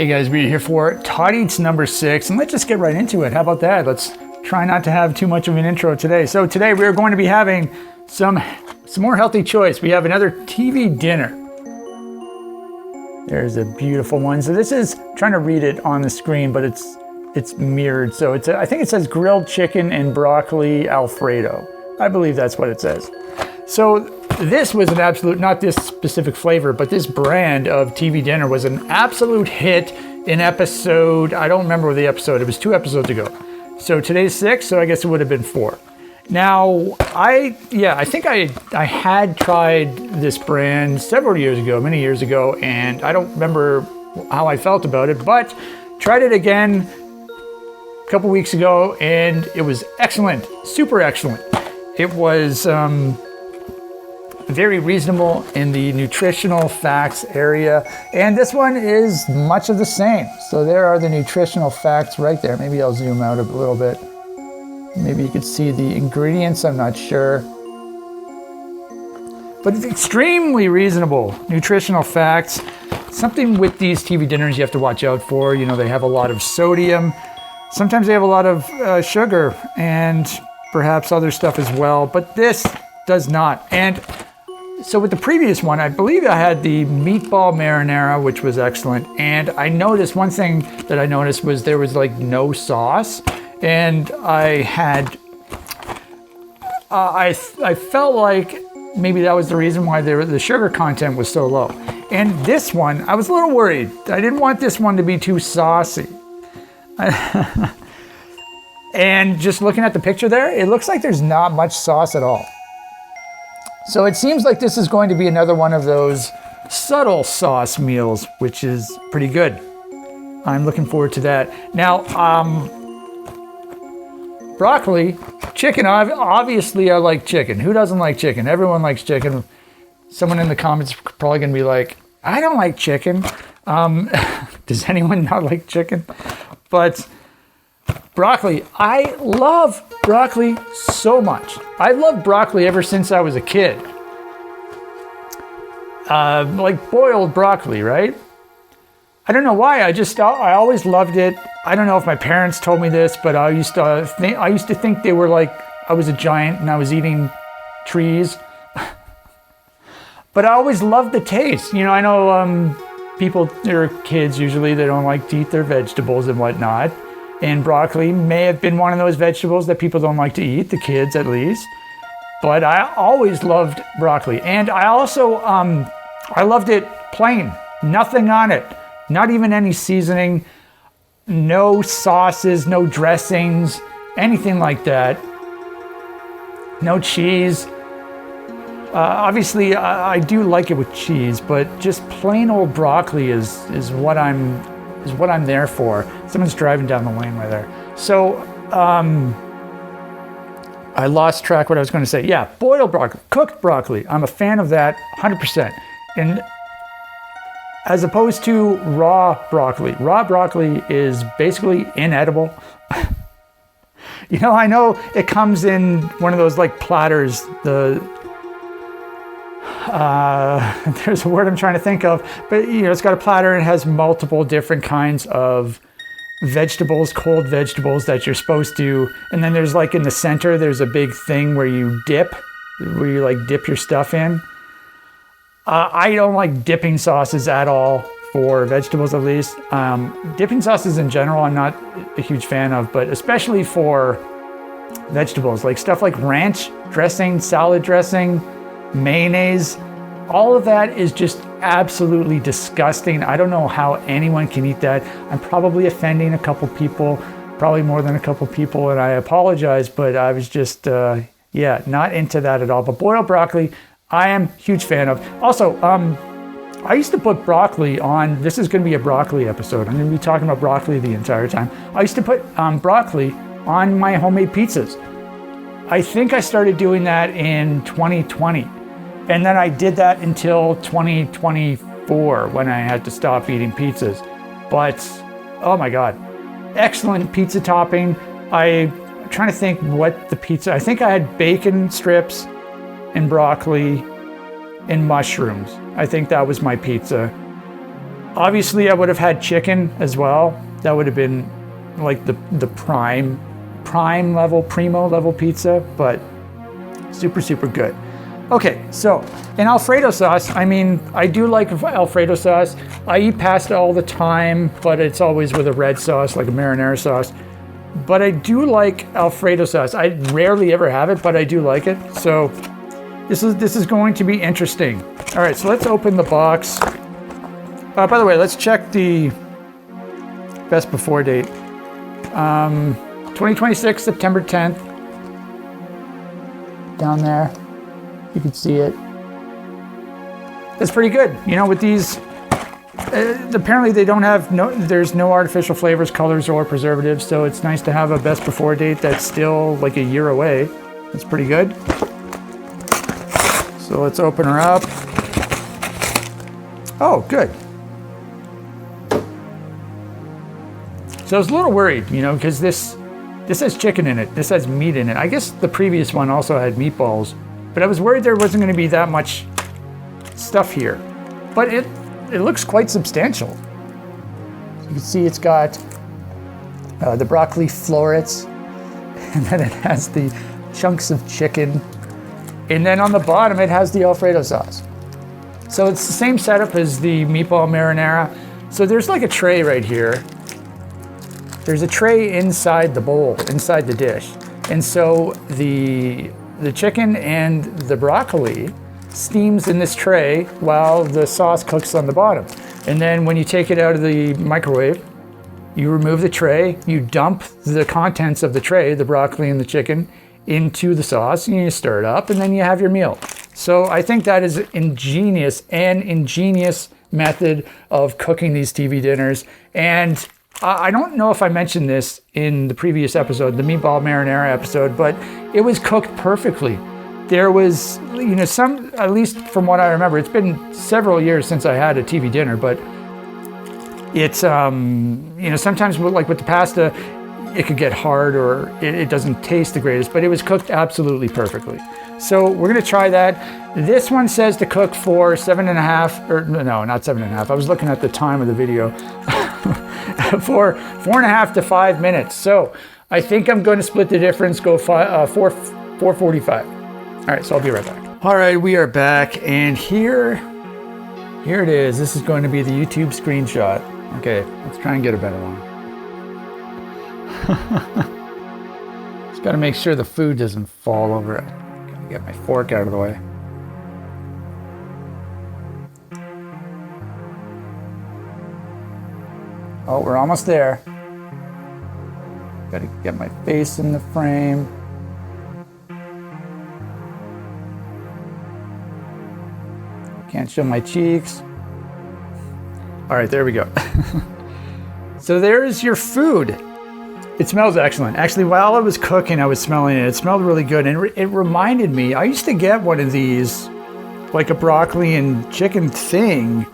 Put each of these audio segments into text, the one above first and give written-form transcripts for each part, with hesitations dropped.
Hey guys, we're here for TOD Eats number 6, and let's just get right into it. How about that? Let's try not to have too much of an intro today. So today we're going to be having some more healthy choice. We have another TV dinner. There's a beautiful one. So this is, trying to read it on the screen, but it's mirrored. So I think it says grilled chicken and broccoli Alfredo. I believe that's what it says. So this was an absolute, not this specific flavor, but this brand of TV dinner was an absolute hit in episode, I don't remember the episode, it was 2 episodes ago. So today's 6, so I guess it would have been 4. Now, I think I had tried this brand several years ago, many years ago, and I don't remember how I felt about it, but tried it again a couple weeks ago, and it was excellent, super excellent. It was very reasonable in the nutritional facts area, and this one is much of the same. So there are the nutritional facts right there. Maybe I'll zoom out a little bit. Maybe you could see the ingredients, I'm not sure. But it's extremely reasonable nutritional facts. Something with these TV dinners you have to watch out for. You know, they have a lot of sodium. Sometimes they have a lot of sugar and perhaps other stuff as well, but this does not. And so with the previous one, I believe I had the meatball marinara, which was excellent. And I noticed, one thing that I noticed was there was like no sauce. And I had, I felt like maybe that was the reason why the sugar content was so low. And this one, I was a little worried. I didn't want this one to be too saucy. And just looking at the picture there, it looks like there's not much sauce at all. So it seems like this is going to be another one of those subtle sauce meals, which is pretty good. I'm looking forward to that. Now, broccoli, chicken, obviously I like chicken. Who doesn't like chicken? Everyone likes chicken. Someone in the comments is probably gonna be like, I don't like chicken. Does anyone not like chicken? But broccoli, I love broccoli so much. I love broccoli ever since I was a kid. Like boiled broccoli, right? I don't know why, I always loved it. I don't know if my parents told me this, but I used to think they were like, I was a giant and I was eating trees. But I always loved the taste. You know, I know people, they're kids usually, they don't like to eat their vegetables and whatnot. And broccoli may have been one of those vegetables that people don't like to eat, the kids at least. But I always loved broccoli. And I also, I loved it plain, nothing on it, not even any seasoning, no sauces, no dressings, anything like that. No cheese. Obviously, I do like it with cheese, but just plain old broccoli is what I'm there for. Someone's driving down the laneway there. So, I lost track what I was going to say. Yeah, boiled broccoli, cooked broccoli. I'm a fan of that 100%. And as opposed to raw broccoli is basically inedible. You know, I know it comes in one of those like platters, there's a word I'm trying to think of, but you know, it's got a platter and it has multiple different kinds of vegetables, cold vegetables that you're supposed to, and then there's like in the center, there's a big thing where you dip your stuff in. I don't like dipping sauces at all for vegetables, at least. Dipping sauces in general, I'm not a huge fan of, but especially for vegetables, like stuff like ranch dressing, salad dressing, mayonnaise, all of that is just absolutely disgusting. I don't know how anyone can eat that. I'm probably offending a couple people, probably more than a couple people, and I apologize, but I was just, not into that at all. But boiled broccoli, I am a huge fan of. Also, I used to put broccoli on, this is going to be a broccoli episode. I'm going to be talking about broccoli the entire time. I used to put broccoli on my homemade pizzas. I think I started doing that in 2020. And then I did that until 2024 when I had to stop eating pizzas. But, oh my God, excellent pizza topping. I'm trying to think what the pizza, I think I had bacon strips and broccoli and mushrooms. I think that was my pizza. Obviously, I would have had chicken as well. That would have been like the prime level, primo level pizza, but super, super good. Okay, so in Alfredo sauce, I mean, I do like Alfredo sauce. I eat pasta all the time, but it's always with a red sauce, like a marinara sauce. But I do like Alfredo sauce. I rarely ever have it, but I do like it. So this is going to be interesting. All right, so let's open the box. By the way, let's check the best before date. 2026, September 10th. Down there, you can see it. That's pretty good. You know, with these, apparently they don't have, there's no artificial flavors, colors, or preservatives, so it's nice to have a best before date that's still like a year away. That's pretty good. So let's open her up. Oh, good. So I was a little worried, you know, because this has chicken in it. This has meat in it. I guess the previous one also had meatballs, but I was worried there wasn't going to be that much stuff here. But it looks quite substantial. You can see it's got the broccoli florets, and then it has the chunks of chicken, and then on the bottom it has the Alfredo sauce. So it's the same setup as the meatball marinara. So there's like a tray right here. There's a tray inside the bowl, inside the dish. And so the chicken and the broccoli steams in this tray while the sauce cooks on the bottom. And then when you take it out of the microwave, you remove the tray, you dump the contents of the tray, the broccoli and the chicken, into the sauce, and you stir it up, and then you have your meal. So I think that is an ingenious method of cooking these TV dinners. And I don't know if I mentioned this in the previous episode, the meatball marinara episode, but it was cooked perfectly. There was, you know, some, at least from what I remember, it's been several years since I had a TV dinner, but it's, you know, sometimes like with the pasta, it could get hard or it doesn't taste the greatest, but it was cooked absolutely perfectly. So we're gonna try that. This one says to cook for 7.5, or no, not 7.5. I was looking at the time of the video. For 4.5 to 5 minutes. So I think I'm going to split the difference, go 4:45. All right, so I'll be right back. All right, we are back, and here it is. This is going to be the YouTube screenshot. Okay, let's try and get a better one. Just got to make sure the food doesn't fall over it. Gotta get my fork out of the way. Oh, we're almost there. Gotta get my face in the frame. Can't show my cheeks. All right, there we go. So there's your food. It smells excellent. Actually, while I was cooking, I was smelling it. It smelled really good. And it reminded me, I used to get one of these, like a broccoli and chicken thing,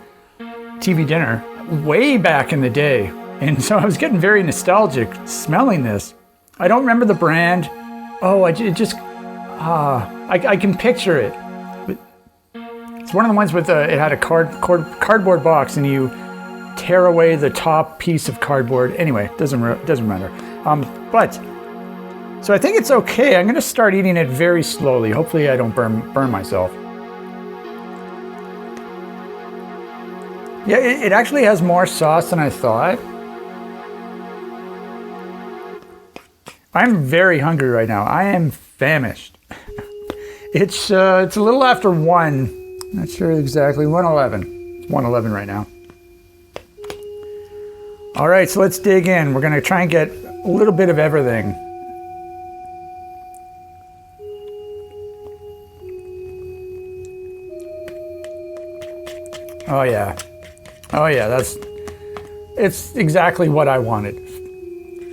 TV dinner, way back in the day. And so I was getting very nostalgic smelling this. I don't remember the brand. Oh, I can picture it. It's one of the ones with it had a cardboard box, and you tear away the top piece of cardboard. Anyway, doesn't matter. But so I think it's okay. I'm gonna start eating it very slowly. Hopefully I don't burn myself. Yeah, it actually has more sauce than I thought. I'm very hungry right now. I am famished. It's a little after 1. Not sure exactly. 1:11. It's 1:11 right now. All right, so let's dig in. We're gonna try and get a little bit of everything. Oh yeah. Oh yeah, it's exactly what I wanted.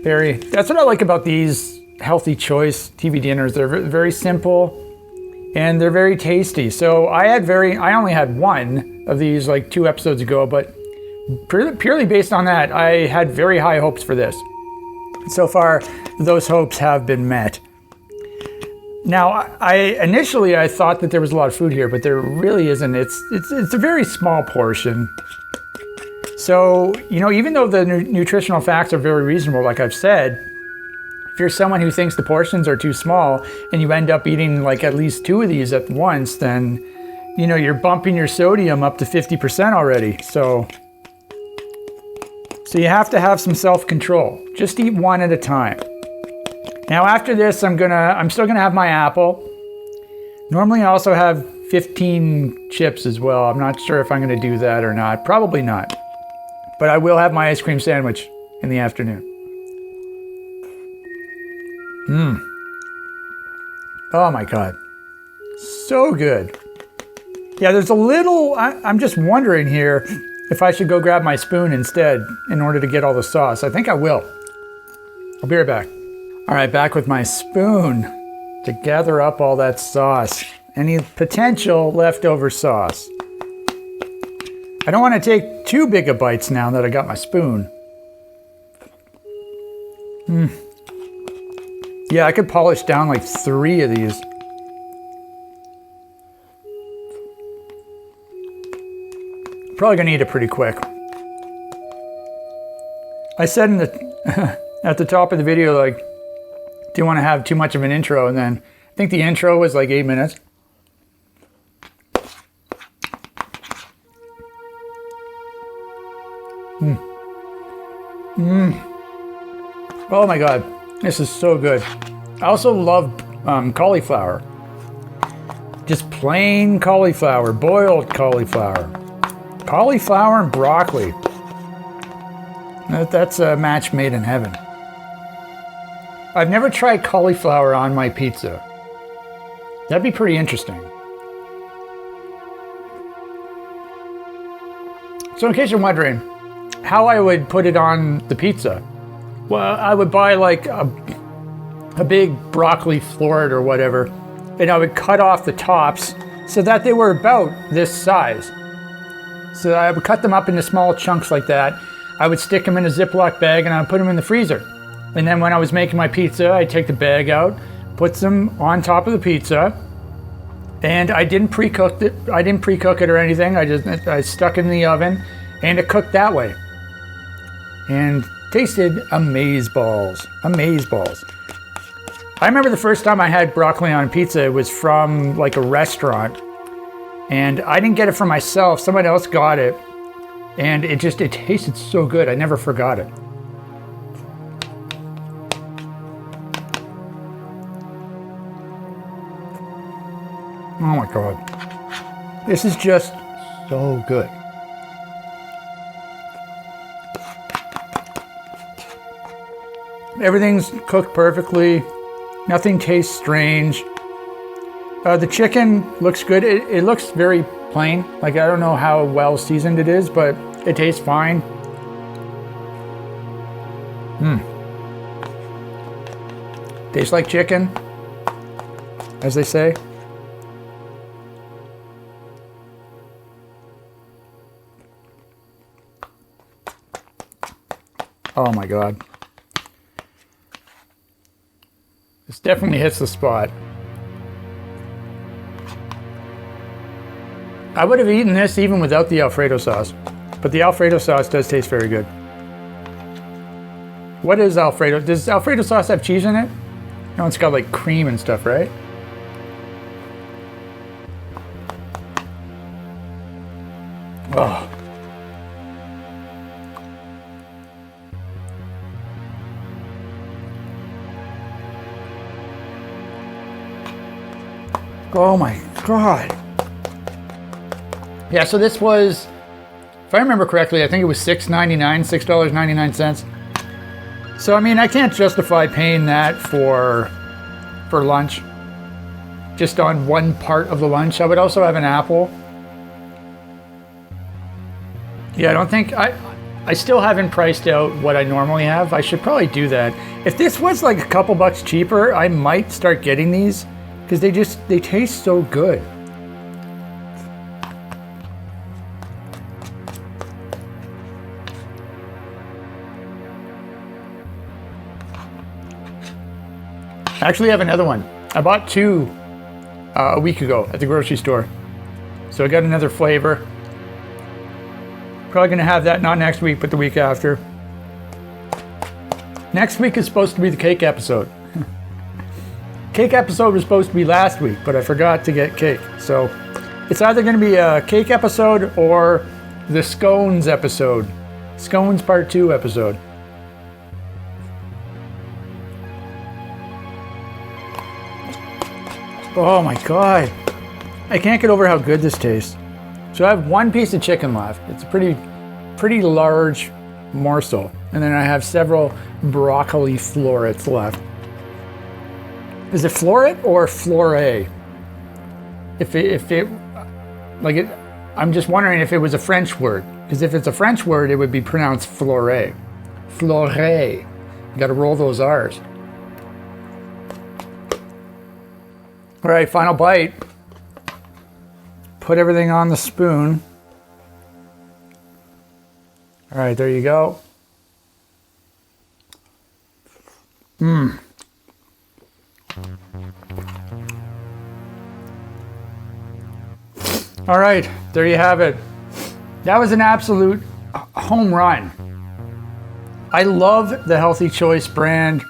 That's what I like about these healthy choice TV dinners. They're very simple and they're very tasty. So I only had one of these like 2 episodes ago, but purely based on that, I had very high hopes for this. So far, those hopes have been met. Now, initially I thought that there was a lot of food here, but there really isn't. It's a very small portion. So, you know, even though the nutritional facts are very reasonable, like I've said, if you're someone who thinks the portions are too small and you end up eating like at least 2 of these at once, then, you know, you're bumping your sodium up to 50% already. So you have to have some self-control. Just eat 1 at a time. Now after this, I'm still gonna have my apple. Normally I also have 15 chips as well. I'm not sure if I'm gonna do that or not. Probably not. But I will have my ice cream sandwich in the afternoon. Oh my God. So good. Yeah, there's a little, I'm just wondering here if I should go grab my spoon instead in order to get all the sauce. I think I will. I'll be right back. All right, back with my spoon to gather up all that sauce. Any potential leftover sauce. I don't want to take too big of bites now that I got my spoon. Yeah, I could polish down like 3 of these. Probably gonna eat it pretty quick. I said in the at the top of the video, like, didn't want to have too much of an intro, and then I think the intro was like 8 minutes. Oh my God, this is so good. I also love cauliflower. Just plain cauliflower, boiled cauliflower. Cauliflower and broccoli. That's a match made in heaven. I've never tried cauliflower on my pizza. That'd be pretty interesting. So in case you're wondering how I would put it on the pizza, well, I would buy like a big broccoli floret or whatever, and I would cut off the tops so that they were about this size. So I would cut them up into small chunks like that. I would stick them in a Ziploc bag and I would put them in the freezer. And then when I was making my pizza, I'd take the bag out, put them on top of the pizza, and I didn't pre-cook it. I didn't pre-cook it or anything. I stuck it in the oven, and it cooked that way. And tasted amazeballs. Amazeballs. I remember the first time I had broccoli on pizza, it was from like a restaurant. And I didn't get it for myself, somebody else got it. And it tasted so good, I never forgot it. Oh my God. This is just so good. Everything's cooked perfectly. Nothing tastes strange. The chicken looks good. It looks very plain. Like, I don't know how well seasoned it is, but it tastes fine. Tastes like chicken, as they say. Oh my God. This definitely hits the spot. I would have eaten this even without the Alfredo sauce, but the Alfredo sauce does taste very good. What is Alfredo? Does Alfredo sauce have cheese in it? No, it's got like cream and stuff, right? Oh. Oh my God. Yeah, so this was, if I remember correctly, I think it was $6.99, $6.99. So I mean, I can't justify paying that for lunch, just on one part of the lunch. I would also have an apple. Yeah, I don't think, I still haven't priced out what I normally have. I should probably do that. If this was like a couple bucks cheaper, I might start getting these because they taste so good. I actually have another one. I bought 2 a week ago at the grocery store. So I got another flavor. Probably gonna have that not next week, but the week after. Next week is supposed to be the cake episode. Cake episode was supposed to be last week, but I forgot to get cake. So it's either gonna be a cake episode or the scones episode. Scones part 2 episode. Oh my God. I can't get over how good this tastes. So I have one piece of chicken left. It's a pretty large morsel. And then I have several broccoli florets left. Is it floret or flore? I'm just wondering if it was a French word. Because if it's a French word, it would be pronounced flore. Flore. You gotta roll those R's. All right, final bite. Put everything on the spoon. All right, there you go. All right, there you have it. That was an absolute home run. I love the Healthy Choice brand.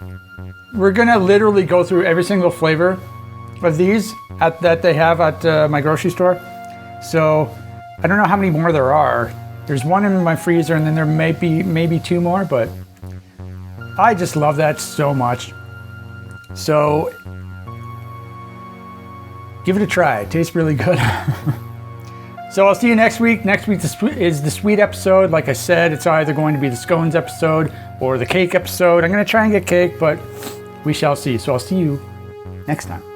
We're gonna literally go through every single flavor of these that they have at my grocery store. So I don't know how many more there are. There's one in my freezer, and then there may be maybe 2 more, but I just love that so much. So give it a try. It tastes really good. So I'll see you next week. Next week is the sweet episode. Like I said, it's either going to be the scones episode or the cake episode. I'm going to try and get cake, but we shall see. So I'll see you next time.